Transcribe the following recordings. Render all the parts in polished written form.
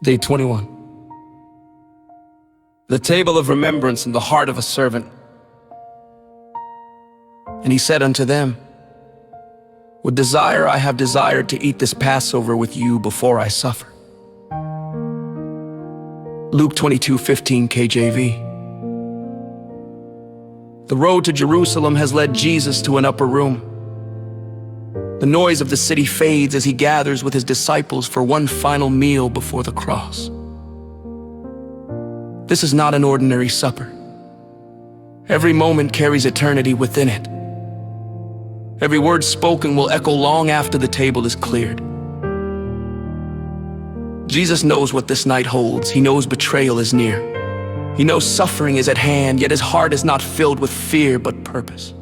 Day 21. The table of remembrance in the heart of a servant. And he said unto them, With desire I have desired to eat this Passover with you before I suffer. Luke 22:15 KJV. The road to Jerusalem has led Jesus to an upper room. The noise of the city fades as he gathers with his disciples for one final meal before the cross. This is not an ordinary supper. Every moment carries eternity within it. Every word spoken will echo long after the table is cleared. Jesus knows what this night holds. He knows betrayal is near. He knows suffering is at hand, yet his heart is not filled with fear but purpose.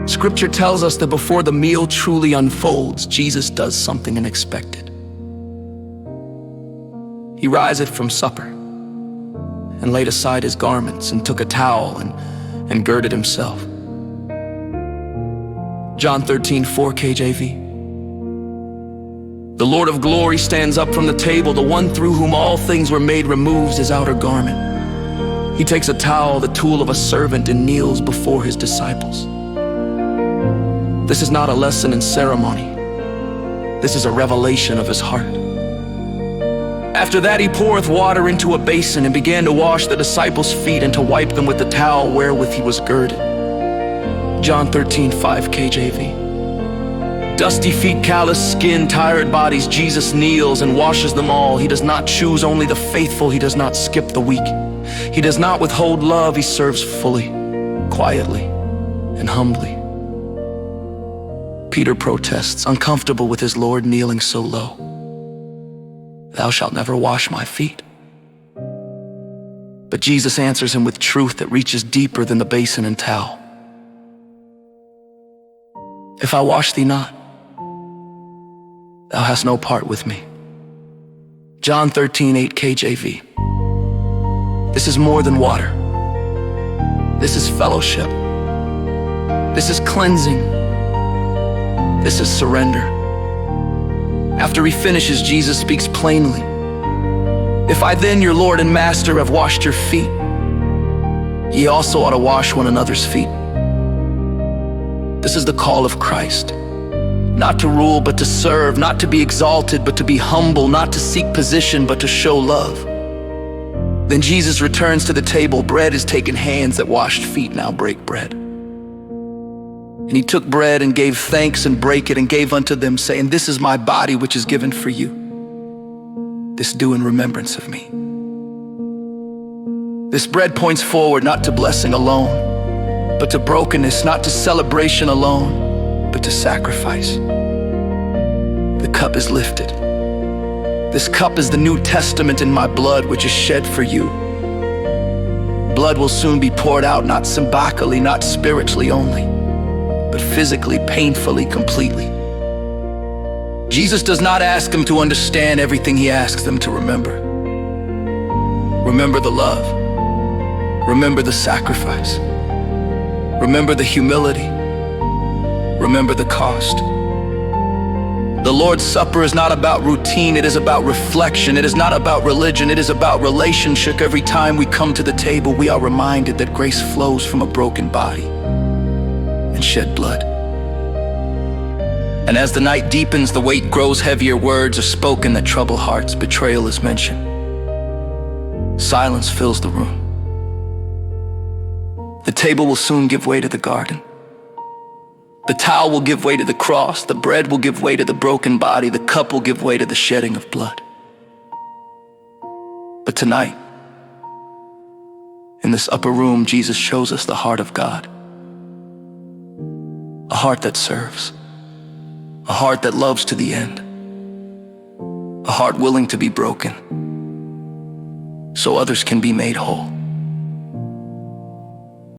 Scripture tells us that before the meal truly unfolds, Jesus does something unexpected. He riseth from supper and laid aside his garments and took a towel and girded himself. John 13:4 KJV. The Lord of glory stands up from the table. The one through whom all things were made removes his outer garment. He takes a towel, the tool of a servant, and kneels before his disciples. This is not a lesson in ceremony. This is a revelation of his heart. After that he poureth water into a basin and began to wash the disciples' feet and to wipe them with the towel wherewith he was girded. John 13:5 KJV. Dusty feet, calloused skin, tired bodies, Jesus kneels and washes them all. He does not choose only the faithful. He does not skip the weak. He does not withhold love. He serves fully, quietly, and humbly. Peter protests, uncomfortable with his Lord kneeling so low. Thou shalt never wash my feet. But Jesus answers him with truth that reaches deeper than the basin and towel. If I wash thee not, thou hast no part with me. John 13:8 KJV. This is more than water. This is fellowship. This is cleansing. This is surrender. After he finishes, Jesus speaks plainly. If I then, your Lord and Master, have washed your feet, ye also ought to wash one another's feet. This is the call of Christ. Not to rule, but to serve. Not to be exalted, but to be humble. Not to seek position, but to show love. Then Jesus returns to the table. Bread is taken. Hands that washed feet now break bread. And he took bread and gave thanks and brake it and gave unto them, saying, This is my body which is given for you. This do in remembrance of me. This bread points forward not to blessing alone, but to brokenness, not to celebration alone, but to sacrifice. The cup is lifted. This cup is the New Testament in my blood, which is shed for you. Blood will soon be poured out, not symbolically, not spiritually only, but physically, painfully, completely. Jesus does not ask them to understand everything. He asks them to remember. Remember the love. Remember the sacrifice. Remember the humility. Remember the cost. The Lord's Supper is not about routine. It is about reflection. It is not about religion. It is about relationship. Every time we come to the table, we are reminded that grace flows from a broken body and shed blood. And as the night deepens, the weight grows heavier. Words are spoken that trouble hearts. Betrayal is mentioned. Silence fills the room. The table will soon give way to the garden. The towel will give way to the cross. The bread will give way to the broken body. The cup will give way to the shedding of blood. But tonight, in this upper room, Jesus shows us the heart of God. A heart that serves. A heart that loves to the end. A heart willing to be broken so others can be made whole.